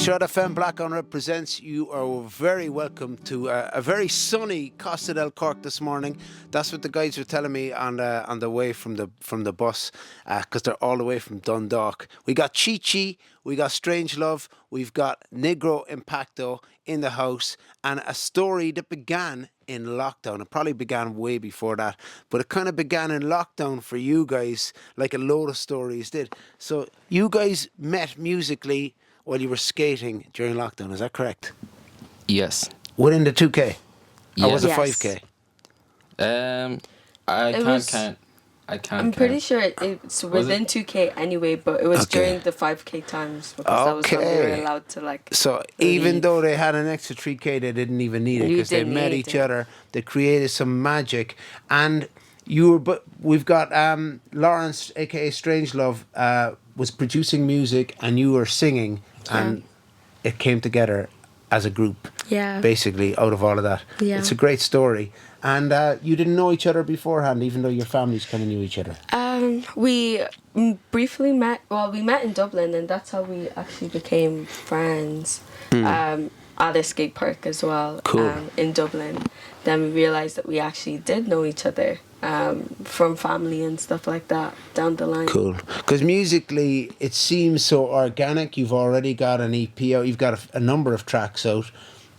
It's RedFM Black on represents. You are very welcome to a very sunny Costa del Cork this morning. That's what the guys were telling me on the way from the bus, because they're all the way from Dundalk. We got Chi Chi, we got Strange Love, we've got Negro Impacto in the house, and a story that began in lockdown. It probably began way before that, but it kind of began in lockdown for you guys, like a load of stories did. So you guys met musically while you were skating during lockdown, is that correct? Yes. Within the 2K? Yeah. Or was it Yes. 5K? I It can't was- count. I can't. I'm pretty count. sure it's Was within it? 2K anyway, but it was Okay. during the 5K times because that was when we were Okay. allowed to like. So even leave. though they had an extra 3K, they didn't even need it You because they didn't met need each it. other. They created some magic. And you were, but we've got Lawrence, aka Strangelove, was producing music and you were singing, and it came together as a group. Yeah. Basically, out of all of that. Yeah. It's a great story. And you didn't know each other beforehand, even though your families kind of knew each other. We briefly met. Well, we met in Dublin, and that's how we actually became friends. At a skate park as well. Cool. In Dublin. Then we realized that we actually did know each other from family and stuff like that down the line. Cool. Because musically, it seems so organic. You've already got an EP out. You've got a number of tracks out.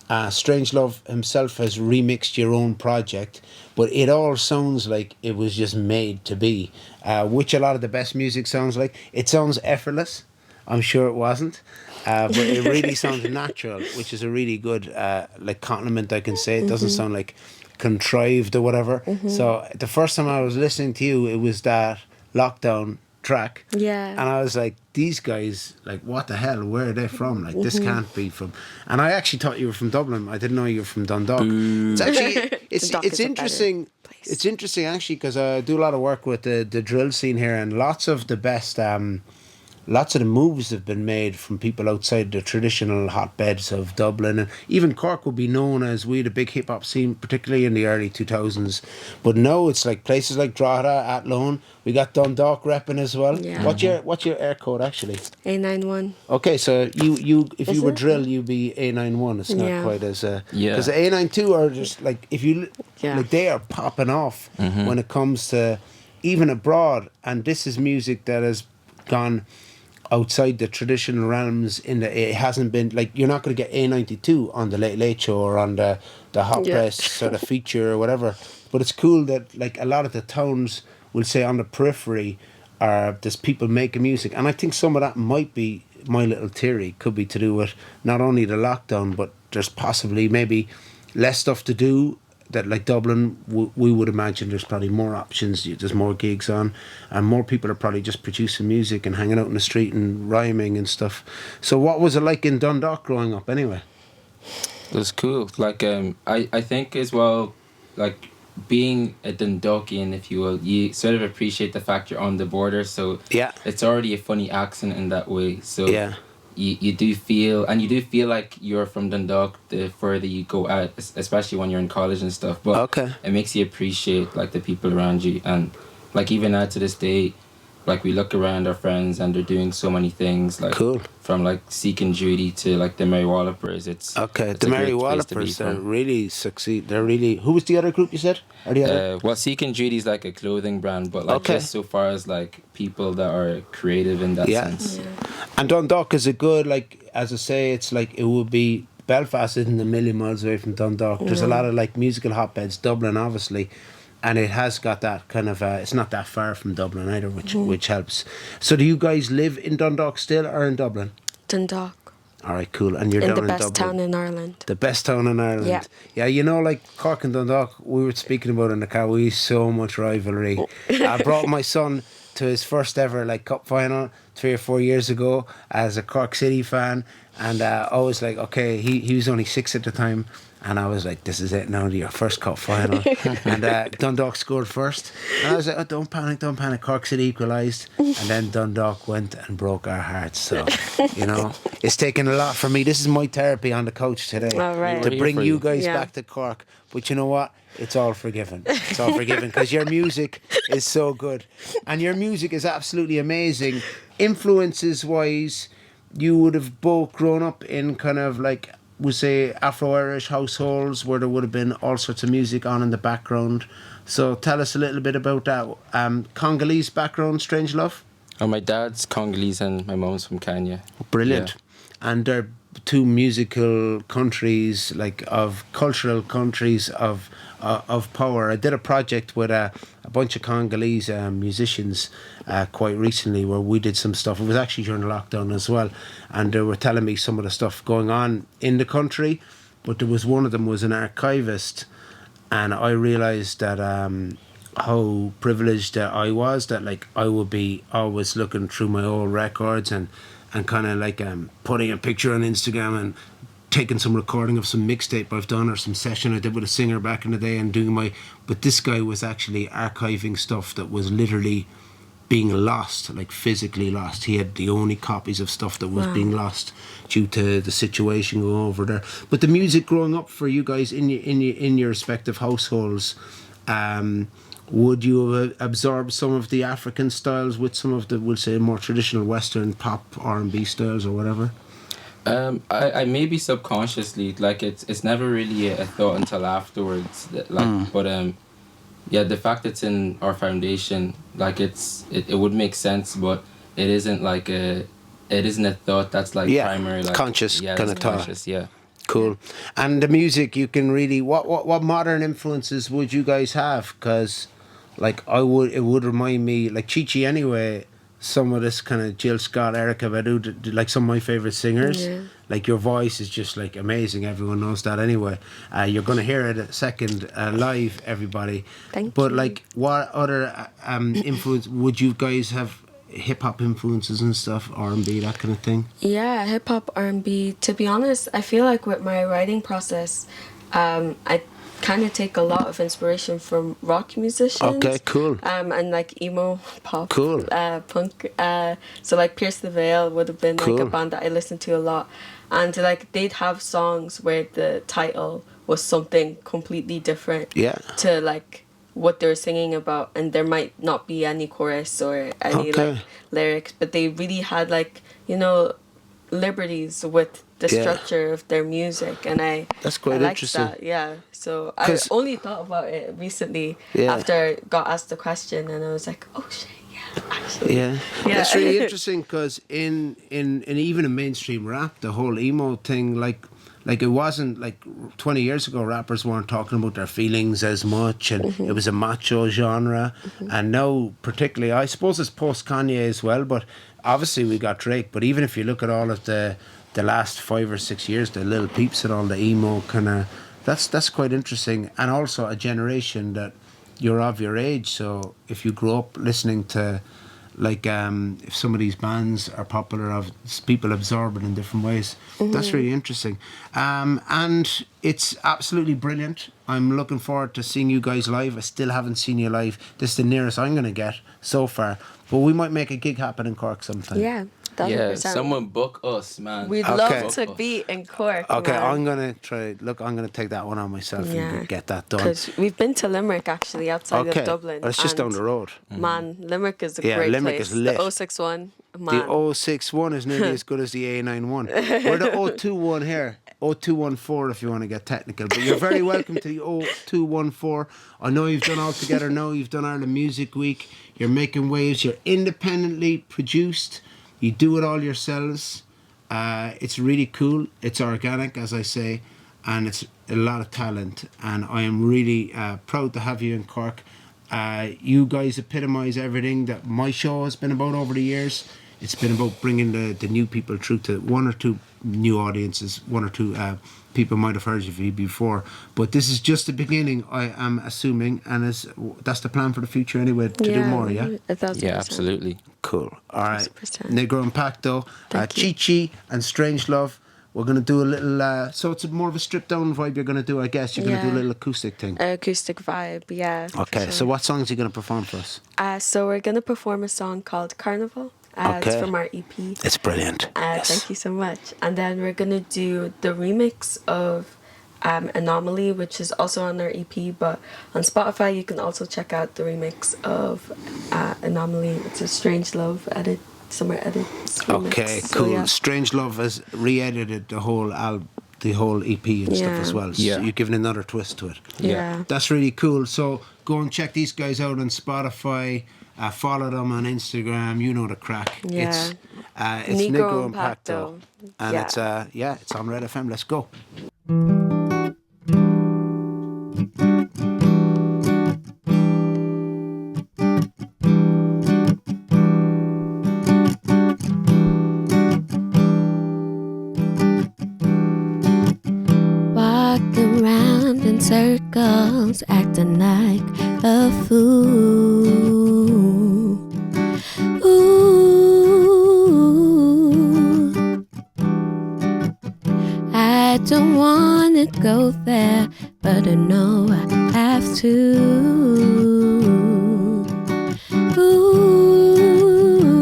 Strangelove himself has remixed your own project, but it all sounds like it was just made to be, which a lot of the best music sounds like. It sounds effortless. I'm sure it wasn't, but it really sounds natural, which is a really good like compliment I can say. It doesn't sound like contrived or whatever. So the first time I was listening to you, it was that lockdown track. Yeah. And I was like, these guys, like, what the hell? Where are they from? Like, this can't be from. And I actually thought you were from Dublin. I didn't know you were from Dundalk. It's actually, it's Dundalk it's is a better interesting. place. It's interesting actually because I do a lot of work with the drill scene here, and lots of the best. Lots of the moves have been made from people outside the traditional hotbeds of Dublin, and even Cork would be known as we had a big hip hop scene, particularly in the early 2000s. But now it's like places like Drogheda, Athlone. We got Dundalk repping as well. Yeah. What's your air code actually? A91. Okay, so you if Is you were it? drill, you'd be A91. It's not Yeah. quite as Yeah. because the A92 are just like if you Yeah. like they are popping off when it comes to even abroad, and this is music that has gone outside the traditional realms. It hasn't been like you're not going to get A92 on the Late Late Show or on the Hot Yeah. Press sort of feature or whatever. But it's cool that like a lot of the towns will say on the periphery are there's people making music, and I think some of that might be my little theory could be to do with not only the lockdown, but there's possibly maybe less stuff to do. That like Dublin, we would imagine there's probably more options. There's more gigs on, and more people are probably just producing music and hanging out in the street and rhyming and stuff. So, what was it like in Dundalk growing up, anyway? It was cool. Like I think as well, like being a Dundalkian, if you will, you sort of appreciate the fact you're on the border. So Yeah. it's already a funny accent in that way. So Yeah. you do feel like you're from Dundalk the further you go out, especially when you're in college and stuff. But Okay. it makes you appreciate like the people around you, and like even now to this day, like we look around our friends and they're doing so many things, like Cool. from like Seeking Judy to like the Mary Wallopers. It's Okay, it's the a Mary great place to be Wallopers, they from. really succeed. They're really. Who was the other group you said? Or the other? Well, Seeking Judy's like a clothing brand, but like Okay. just so far as like people that are creative in that Yeah. sense. And Dundalk is a good, like, as I say, it's like it would be. Belfast isn't a million miles away from Dundalk. There's a lot of like musical hotbeds. Dublin, obviously, and it has got that kind of. It's not that far from Dublin either, which helps. So, do you guys live in Dundalk still or in Dublin? Dundalk. All right, cool. And you're In down the in best Dublin. town in Ireland. The best town in Ireland. Yeah. Yeah, you know, like Cork and Dundalk, we were speaking about in the car, we so much rivalry. I brought my son to his first ever like cup final 3 or 4 years ago as a Cork City fan, and I was like, okay, he was only 6 at the time, and I was like, this is it now, your first cup final. And Dundalk scored first, and I was like, oh, don't panic, Cork City equalised, and then Dundalk went and broke our hearts. So, you know, it's taken a lot for me. This is my therapy on the couch today, All right. to We're here bring for you you. guys Yeah. back to Cork. But you know what? It's all forgiven. It's all forgiven because your music is so good, and your music is absolutely amazing. Influences wise, you would have both grown up in kind of like, we say, Afro-Irish households where there would have been all sorts of music on in the background. So tell us a little bit about that. Congolese background, Strange Love? Oh, my dad's Congolese and my mom's from Kenya. Brilliant. Yeah. And they're two musical countries, like of cultural countries of power. I did a project with a bunch of Congolese musicians quite recently where we did some stuff. It was actually during lockdown as well, and they were telling me some of the stuff going on in the country. But there was one of them was an archivist, and I realised that how privileged that I was, that like I would be always looking through my old records and kind of like putting a picture on Instagram and taking some recording of some mixtape I've done or some session I did with a singer back in the day and doing my. But this guy was actually archiving stuff that was literally being lost, like physically lost. He had the only copies of stuff that was being lost due to the situation going over there. But the music growing up for you guys in your respective households, would you have absorbed some of the African styles with some of the, we'll say, more traditional Western pop R&B styles or whatever? I maybe subconsciously, like it's never really a thought until afterwards. But yeah, the fact it's in our foundation, like it would make sense, but it isn't like it isn't a thought that's like primary, like conscious kind of thought. Conscious, yeah. Cool. And the music, you can really, what modern influences would you guys have? Because like it would remind me, like Chi anyway, some of this kind of Jill Scott, Erykah Badu, like some of my favourite singers. Yeah. Like your voice is just like amazing. Everyone knows that anyway. You're going to hear it a second live, everybody. Thank but you. like what other influence would you guys have? Hip hop influences and stuff, R&B, that kind of thing? Yeah, hip hop, R&B. To be honest, I feel like with my writing process, I kind of take a lot of inspiration from rock musicians. Okay, cool. And like emo, pop, cool. Punk. So like Pierce the Veil would have been cool. like a band that I listened to a lot, and like they'd have songs where the title was something completely different. Yeah. To like what they're singing about, and there might not be any chorus or any like lyrics, but they really had like, you know, liberties with the structure of their music, and that's quite interesting. That, yeah. So I only thought about it recently after I got asked the question, and I was like, oh shit, yeah, actually. Yeah. That's really interesting because in even in mainstream rap, the whole emo thing, like it wasn't like 20 years ago, rappers weren't talking about their feelings as much, and it was a macho genre. And now, particularly, I suppose it's post Kanye as well, but obviously we got Drake. But even if you look at all of the last 5 or 6 years, the Lil Peeps and all the emo kind of, that's quite interesting. And also a generation that you're of your age, so if you grew up listening to, like, if some of these bands are popular, of people absorb it in different ways. That's really interesting. And it's absolutely brilliant. I'm looking forward to seeing you guys live. I still haven't seen you live. This is the nearest I'm going to get so far. But we might make a gig happen in Cork sometime. Yeah. 100%. Yeah, someone book us, man. We'd love to be in Cork. Okay, man. I'm going to try. Look, I'm going to take that one on myself and get that done. Because we've been to Limerick, actually, outside of Dublin. Well, it's just down the road. Man, Limerick is a great Limerick place. Is lit. The 061, man. The 061 is nearly as good as the A91. We're the 021 here. 0214 if you want to get technical. But you're very welcome to the 0214. I know you've done All Together Now. You've done Ireland Music Week. You're making waves. You're independently produced. You do it all yourselves. It's really cool. It's organic, as I say, and it's a lot of talent. And I am really proud to have you in Cork. You guys epitomise everything that my show has been about over the years. It's been about bringing the new people through to one or two new audiences, one or two people might have heard of you before. But this is just the beginning, I am assuming, and that's the plan for the future anyway, to do more, yeah? 1,000%. Yeah, absolutely. Cool. All right. 100%. Negro Impacto, Chi and Strange Love. We're going to do a little, so it's more of a stripped down vibe you're going to do, I guess. You're going to do a little acoustic thing. Acoustic vibe, yeah. Okay, sure. so what songs are you going to perform for us? So we're going to perform a song called Carnival. It's from our EP. It's brilliant. Yes. Thank you so much. And then we're going to do the remix of Anomaly, which is also on our EP, but on Spotify you can also check out the remix of Anomaly. It's a Strange Love edit. some edits. Okay, So, cool. yeah. Strange Love has re-edited the whole the whole EP and stuff as well. So you've given another twist to it. Yeah. That's really cool. So go and check these guys out on Spotify. Follow them on Instagram. You know the crack. Yeah. It's Negro Impacto. And Yeah. it's on Red FM. Let's go. Walking round in circles, acting like a fool. Ooh, I don't wanna go there, but I know I have to. Ooh,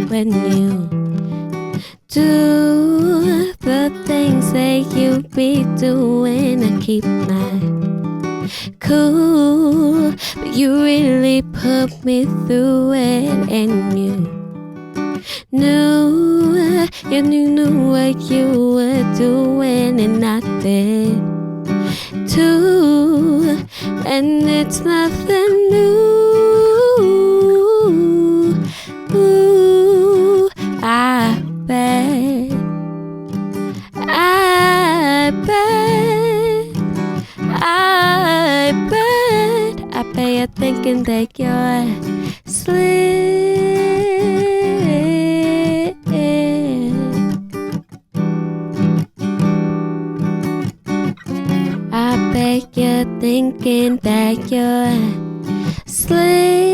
when you do the things that you be doing, I keep my cool, but you really put me through it, and you knew what you were doing, and I did too, and it's nothing new. Ooh, I bet you're thinking that you're slick. I bet you're thinking that you're slick.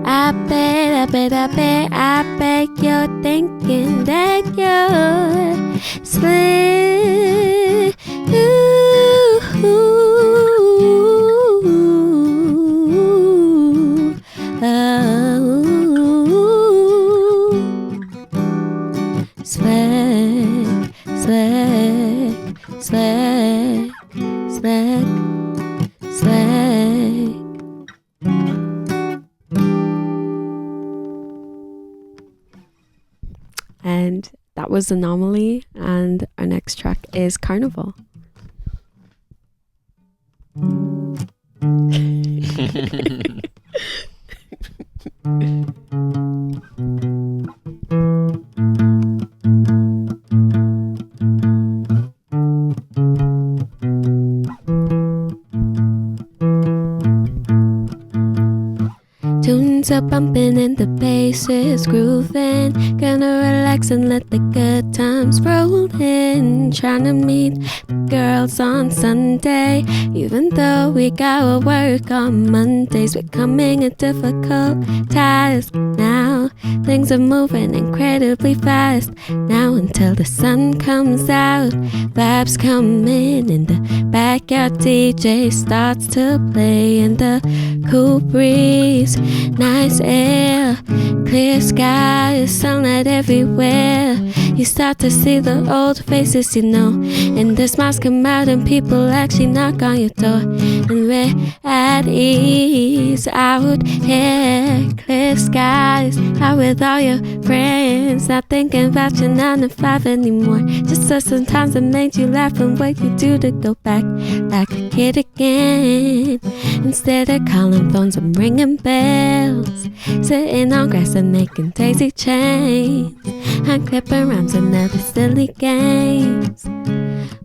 I bet you're thinking that you're slick. Slack. And that was Anomaly, and our next track is Carnival. Tunes are bumping and the bass is grooving. Gonna relax and let the good times roll in. Trying to meet girls on Sunday, even though we gotta work on Mondays. Becoming a difficult task now. Things are moving incredibly fast now until the sun comes out. Vibes come in and the backyard DJ starts to play in the cool breeze. Nice air, clear skies, sunlight everywhere. You start to see the old faces you know, and the smiles come out and people actually knock on your door. And we're at ease out here, clear skies, out with all your friends. Not thinking about your 9 to 5 anymore. Just sometimes it makes you laugh and what you do to go back like a kid again. Instead of calling phones, I'm ringing bells, sitting on grass and making daisy chains. I'm clipping rhymes and other silly games.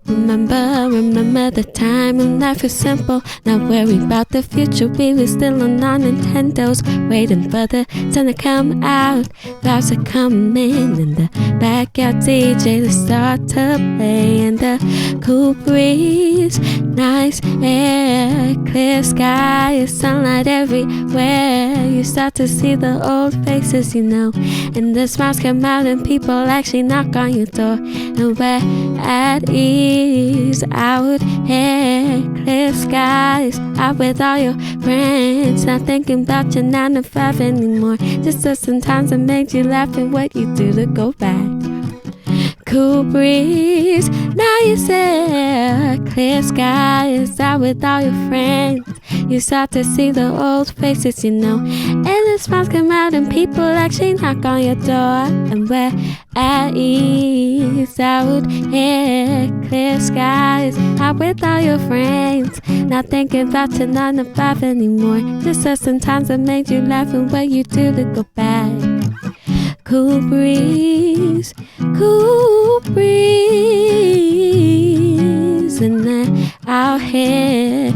Remember the time when life was simple. Not worry about the future. We were still on our Nintendos, waiting for the sun to come out. Vibes are coming in the backyard DJ to start to play in the cool breeze. Nice air, clear sky, sunlight everywhere. You start to see the old faces you know, and the smiles come out and people actually knock on your door. And we're at ease out here, clear skies, out with all your friends. Not thinking about your 9 to 5 anymore. Just sometimes it makes you laugh at what you do to go back cool breeze. Now you say clear skies out with all your friends. You start to see the old faces, you know, and the smiles come out and people actually knock on your door. And we're at ease out here, clear skies out with all your friends. Not thinking about your 9 to 5 anymore. Just certain times that made you laugh and what you do to go back. Cool breeze, cool breeze, and then out here